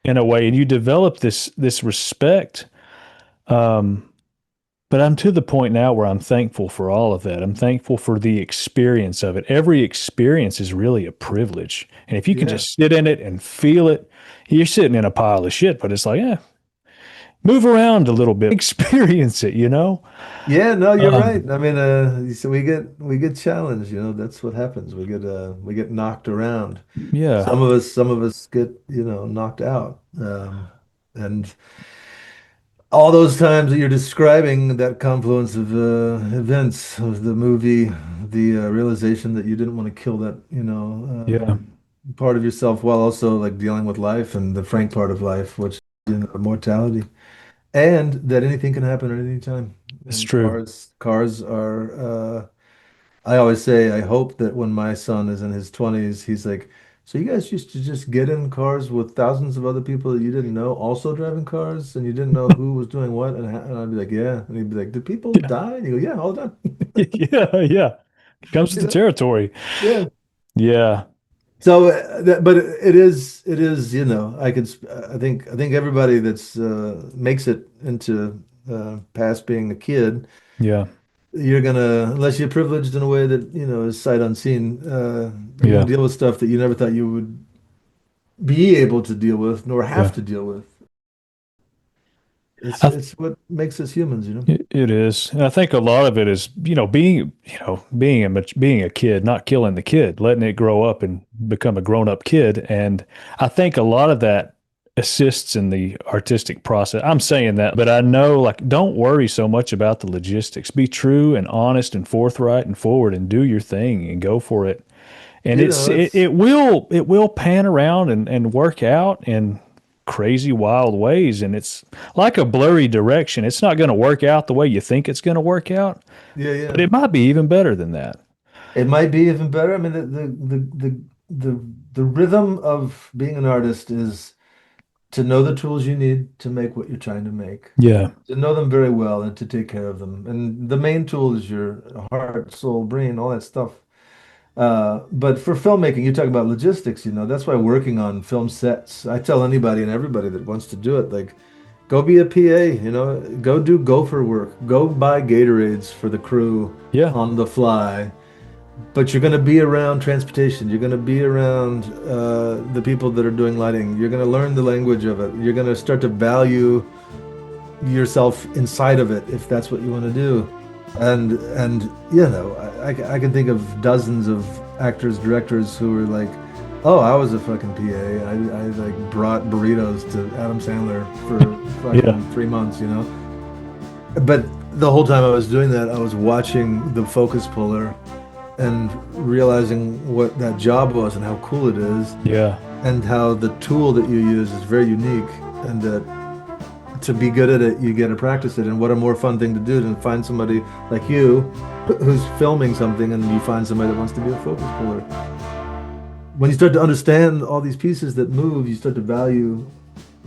in a way, and you develop this respect. Um, but I'm to the point now where I'm thankful for all of that. I'm thankful for the experience of it. Every experience is really a privilege, and if you can Yeah. just sit in it and feel it, you're sitting in a pile of shit. But it's like, yeah, move around a little bit, experience it. Yeah, no, you're Um, right. I mean, so we get challenged, that's what happens. We get knocked around. yeah, Some of us get, knocked out. And all those times that you're describing that confluence of events of the movie, the realization that you didn't want to kill that, yeah, part of yourself while also like dealing with life and the frank part of life, which mortality, and that anything can happen at any time. it's And true. cars are. I always say I hope that when my son is in his 20s, he's like, so you guys used to just get in cars with thousands of other people that you didn't know also driving cars and you didn't know who was doing what, and I'd be like, yeah, and he'd be like, did people Yeah, die? And you go, yeah, all the time. yeah, yeah. Comes with You the know? territory. Yeah. Yeah, So, but it is, I think everybody that's makes it into past being a kid, yeah, you're gonna, unless you're privileged in a way that, is sight unseen, you're gonna yeah, deal with stuff that you never thought you would be able to deal with, nor have yeah. to deal with. It's I it's what makes us humans. It is. And I think a lot of it is, being a kid, not killing the kid, letting it grow up and become a grown-up kid. And I think a lot of that assists in the artistic process. I'm saying that, but I know like don't worry so much about the logistics. Be true and honest and forthright and forward and do your thing and go for it. And You know, it's it will pan around and work out in crazy wild ways, and it's like a blurry direction. It's not going to work out the way you think it's going to work out, Yeah, but yeah. it might be even better than that. It might be even better. I mean, the rhythm of being an artist is to know the tools you need to make what you're trying to make, Yeah, to know them very well and to take care of them. And the main tool is your heart, soul, brain, all that stuff. But for filmmaking, you talk about logistics, that's why working on film sets, I tell anybody and everybody that wants to do it, like, go be a PA, go do gopher work, go buy Gatorades for the crew yeah, on the fly. but you're going to be around transportation. You're going to be around the people that are doing lighting. You're going to learn the language of it. You're going to start to value yourself inside of it if that's what you want to do. And you know, I can think of dozens of actors, directors who were like, "Oh, I was a fucking PA. I like brought burritos to Adam Sandler for fucking Yeah. 3 months, you know." But the whole time I was doing that, I was watching the focus puller and realizing what that job was and how cool it is, Yeah. and how the tool that you use is very unique, and that to be good at it, you get to practice it. And what a more fun thing to do than find somebody like you who's filming something and you find somebody that wants to be a focus puller. When you start to understand all these pieces that move, you start to value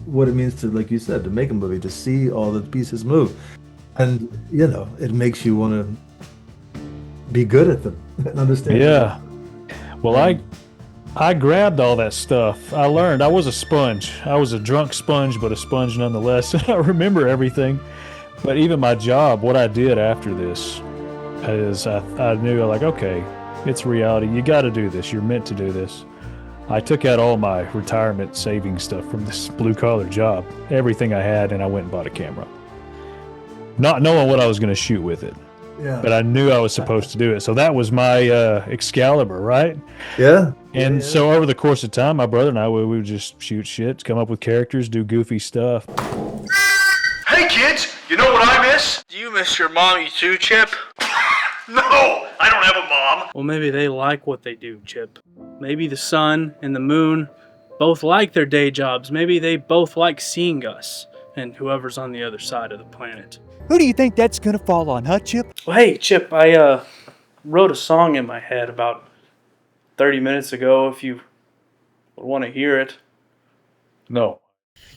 what it means to, like you said, to make a movie, to see all the pieces move. And, you know, it makes you want to be good at them and understand them. Yeah. Well, I grabbed all that stuff. I learned. I was a sponge. I was a drunk sponge, but a sponge nonetheless. I remember everything. But even my job, what I did after this is I knew, like, okay, it's reality. You got to do this. You're meant to do this. I took out all my retirement saving stuff from this blue collar job, everything I had, and I went and bought a camera. Not knowing what I was going to shoot with it, Yeah. but I knew I was supposed to do it. So that was my Excalibur, right? Yeah. And Yeah. so over the course of time, my brother and I, we would just shoot shit, come up with characters, do goofy stuff. Hey kids, you know what I miss? Do you miss your mommy too, Chip? No, I don't have a mom. Well, maybe they like what they do, Chip. Maybe the sun and the moon both like their day jobs. Maybe they both like seeing us and whoever's on the other side of the planet. Who do you think that's gonna fall on, huh, Chip? Well, hey, Chip, I wrote a song in my head about 30 minutes ago, if you would want to hear it. No.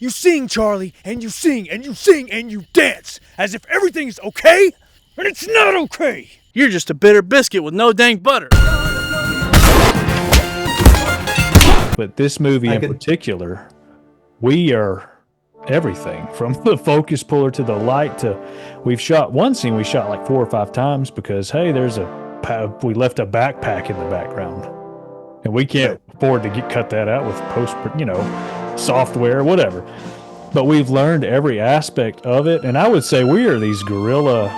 You sing, Charlie, and you sing, and you sing, and you dance, as if everything's okay, and it's not okay. You're just a bitter biscuit with no dang butter. But this movie in particular, we are everything from the focus puller to the light to we've shot one scene we shot like 4 or 5 times because hey, we left a backpack in the background and we can't afford to cut that out with software, whatever. But we've learned every aspect of it, and I would say we are these guerrilla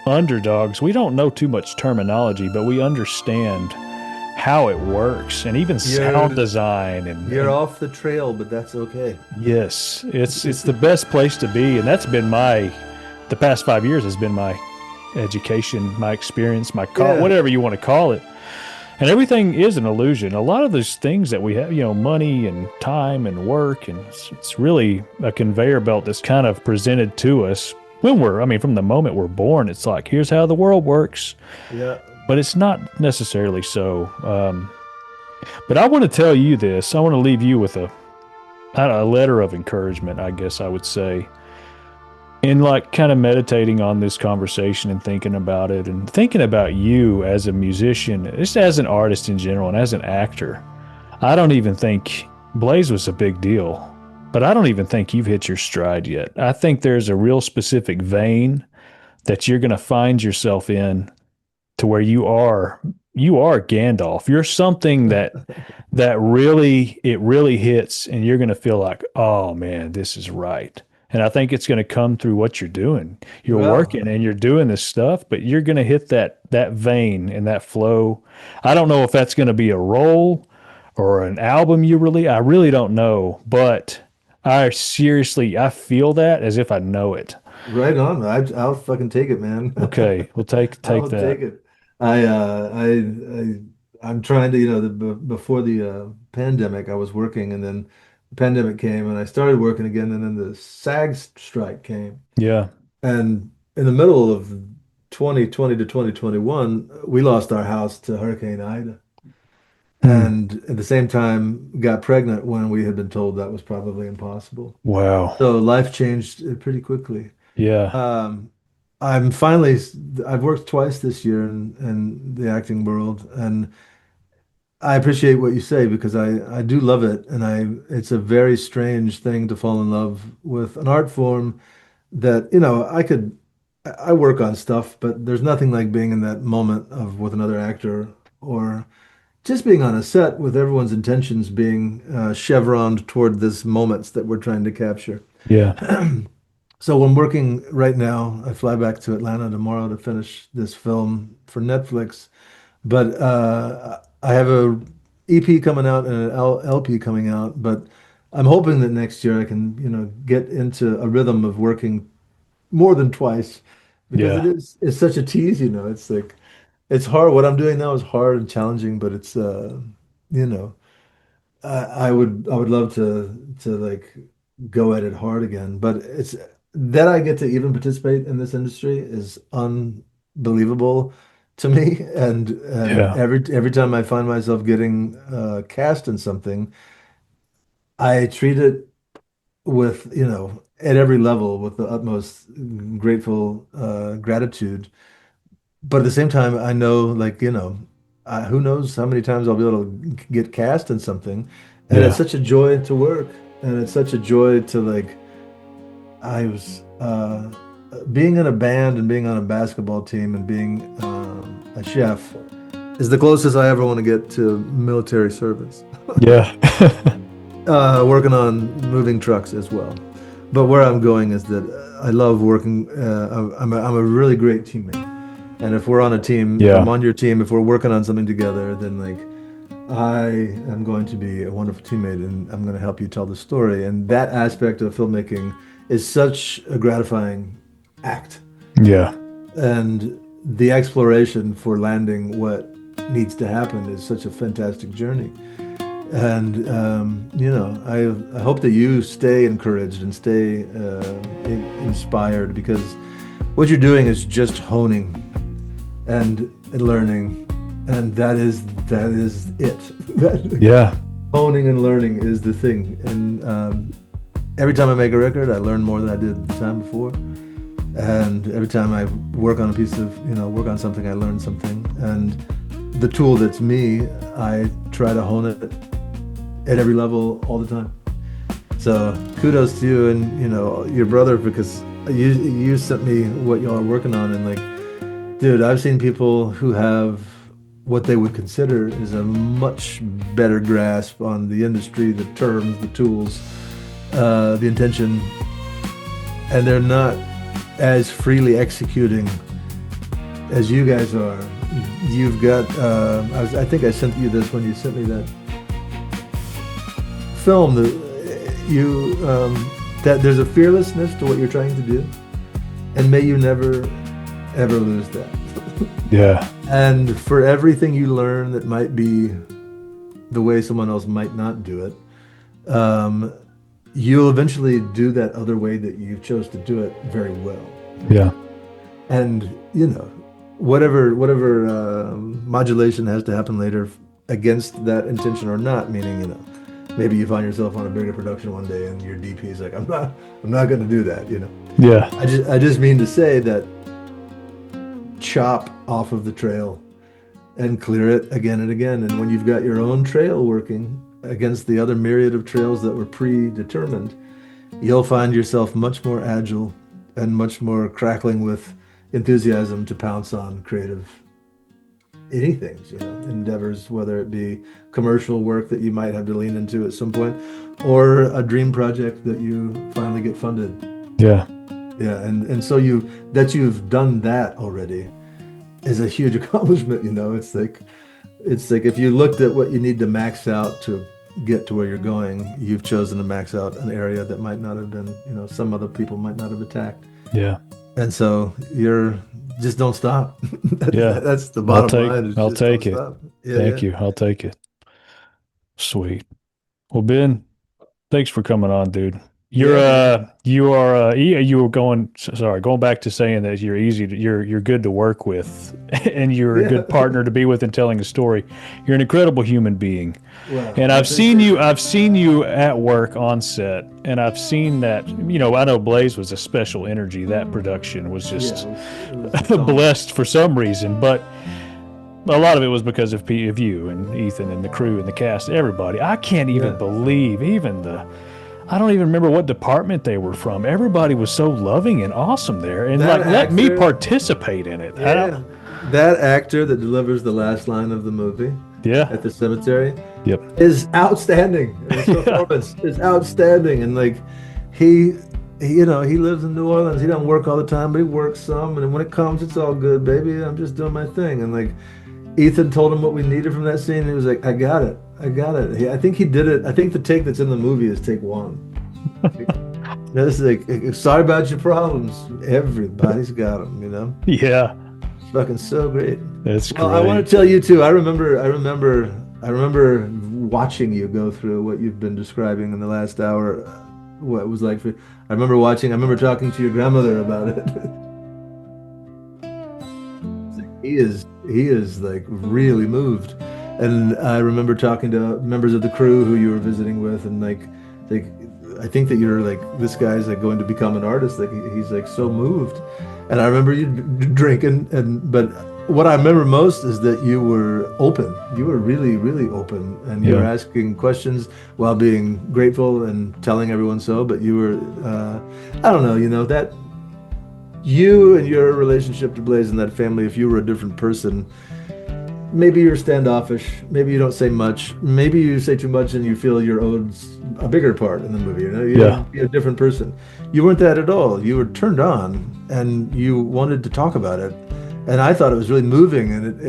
underdogs. We don't know too much terminology, but we understand how it works, and even sound design. And You're off the trail, but that's okay. yes, it's the best place to be, and that's been the past 5 years has been my education, my experience, whatever you want to call it. And everything is an illusion. A lot of those things that we have, money and time and work, and it's really a conveyor belt that's kind of presented to us from the moment we're born. It's like, here's how the world works. Yeah. But it's not necessarily so. But I want to tell you this. I want to leave you with a letter of encouragement, I guess I would say. In like kind of meditating on this conversation and thinking about it and thinking about you as a musician, just as an artist in general and as an actor. I don't even think Blaze was a big deal, but I don't even think you've hit your stride yet. I think there's a real specific vein that you're going to find yourself in to where you are Gandalf. You're something that really hits, and you're going to feel like, oh man, this is right. And I think it's going to come through what you're doing. You're working and you're doing this stuff, but you're going to hit that vein and that flow. I don't know if that's going to be a role or an album I really don't know, but I feel that as if I know it. Right on. I'll fucking take it, man. Okay, we'll take I'll that. take it. I'm trying to, before the pandemic, I was working, and then the pandemic came, and I started working again, and then the SAG strike came. Yeah. And in the middle of 2020 to 2021, we lost our house to Hurricane Ida. And at the same time, got pregnant when we had been told that was probably impossible. Wow. So life changed pretty quickly. Yeah. I've worked twice this year in the acting world, and I appreciate what you say because I do love it, and it's a very strange thing to fall in love with an art form that, I work on stuff, but there's nothing like being in that moment with another actor or just being on a set with everyone's intentions being chevroned toward this moments that we're trying to capture. Yeah. So I'm working right now. I fly back to Atlanta tomorrow to finish this film for Netflix. But I have a EP coming out and an LP coming out. But I'm hoping that next year I can, get into a rhythm of working more than twice, because Yeah. it's such a tease. It's like it's hard. What I'm doing now is hard and challenging, but it's you know. I would love to like go at it hard again, but it's that I get to even participate in this industry is unbelievable to me. And Yeah. every time I find myself getting cast in something, I treat it with, at every level with the utmost grateful gratitude. But at the same time, I know, like, who knows how many times I'll be able to get cast in something. And it's Yeah. such a joy to work. And it's such a joy to, like, I was being in a band and being on a basketball team and being a chef is the closest I ever want to get to military service. Yeah. Working on moving trucks as well. But where I'm going is that I love working. I'm a really great teammate. And if we're on a team, if Yeah. I'm on your team, if we're working on something together, then like I am going to be a wonderful teammate and I'm going to help you tell the story. And that aspect of filmmaking is such a gratifying act. Yeah. And the exploration for landing what needs to happen is such a fantastic journey. And I hope that you stay encouraged and stay inspired, because what you're doing is just honing and learning, and that is it. Yeah. Honing and learning is the thing. And every time I make a record, I learn more than I did the time before. And every time I work on a piece of, work on something, I learn something. And the tool that's me, I try to hone it at every level all the time. So kudos to you and, your brother, because you sent me what y'all are working on, and like, dude, I've seen people who have what they would consider is a much better grasp on the industry, the terms, the tools, the intention, and they're not as freely executing as you guys are. You've got, I think I sent you this when you sent me that film, that there's a fearlessness to what you're trying to do, and may you never ever lose that. Yeah. And for everything you learn that might be the way someone else might not do it, you'll eventually do that other way that you chose to do it very well. Yeah. And whatever modulation has to happen later against that intention or not, meaning maybe you find yourself on a bigger production one day and your DP is like, I'm not going to do that. Yeah. I just mean to say that chop off of the trail and clear it again and again. And when you've got your own trail working against the other myriad of trails that were predetermined, you'll find yourself much more agile and much more crackling with enthusiasm to pounce on creative anything, endeavors, whether it be commercial work that you might have to lean into at some point, or a dream project that you finally get funded. Yeah. Yeah, and so you've done that already is a huge accomplishment. It's like if you looked at what you need to max out to get to where you're going, you've chosen to max out an area that might not have been, some other people might not have attacked. Yeah. And so you're just don't stop. Yeah. That's the bottom line. I'll take it. Yeah, Thank you. I'll take it. Sweet. Well, Ben, thanks for coming on, dude. You were going back to saying that you're good to work with and you're a good partner to be with in telling a story. You're an incredible human being. Well, and I've seen you at work on set, and I've seen that, I know Blaze was a special energy. That production was just it was blessed for some reason, but a lot of it was because of you and Ethan and the crew and the cast, everybody. I can't even believe I don't even remember what department they were from. Everybody was so loving and awesome there, and let me participate in it. that actor that delivers the last line of the movie Yeah. at the cemetery Yep. is outstanding. His performance is outstanding, and like he lives in New Orleans. He doesn't work all the time, but he works some, and when it comes, it's all good, baby. I'm just doing my thing. And like Ethan told him what we needed from that scene, and he was like, I got it. I think he did it. I think the take that's in the movie is take one. It's like, sorry about your problems. Everybody's got them, you know. Yeah. It's fucking so great. That's Well, great. I want to tell you too. I remember watching you go through what you've been describing in the last hour. What it was like for. I remember talking to your grandmother about it. He is like really moved, and I remember talking to members of the crew who you were visiting with, and like I think that you're like, this guy's like going to become an artist. Like he's like so moved, and I remember you drinking, but what I remember most is that you were open. You were really, really open, and you were asking questions while being grateful and telling everyone so. But you were, I don't know, that you and your relationship to Blaze and that family, if you were a different person, maybe you're standoffish, maybe you don't say much, maybe you say too much and you feel you're owed a bigger part in the movie, you're a different person. You weren't that at all. You were turned on and you wanted to talk about it, and I thought it was really moving, and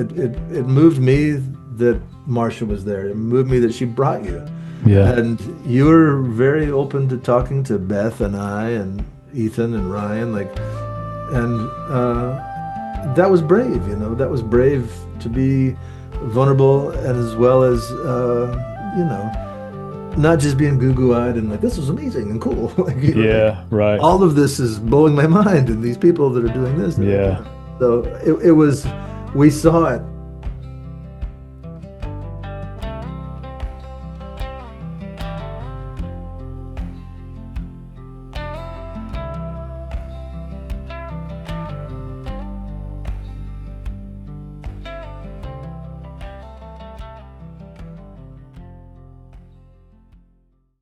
it moved me that Marcia was there. It moved me that she brought you, and you were very open to talking to Beth and I and Ethan and Ryan, and that was brave, that was brave to be vulnerable, and as well as, not just being goo-goo-eyed and like, this was amazing and cool. Right. All of this is blowing my mind, and these people that are doing this. Yeah. So it was, we saw it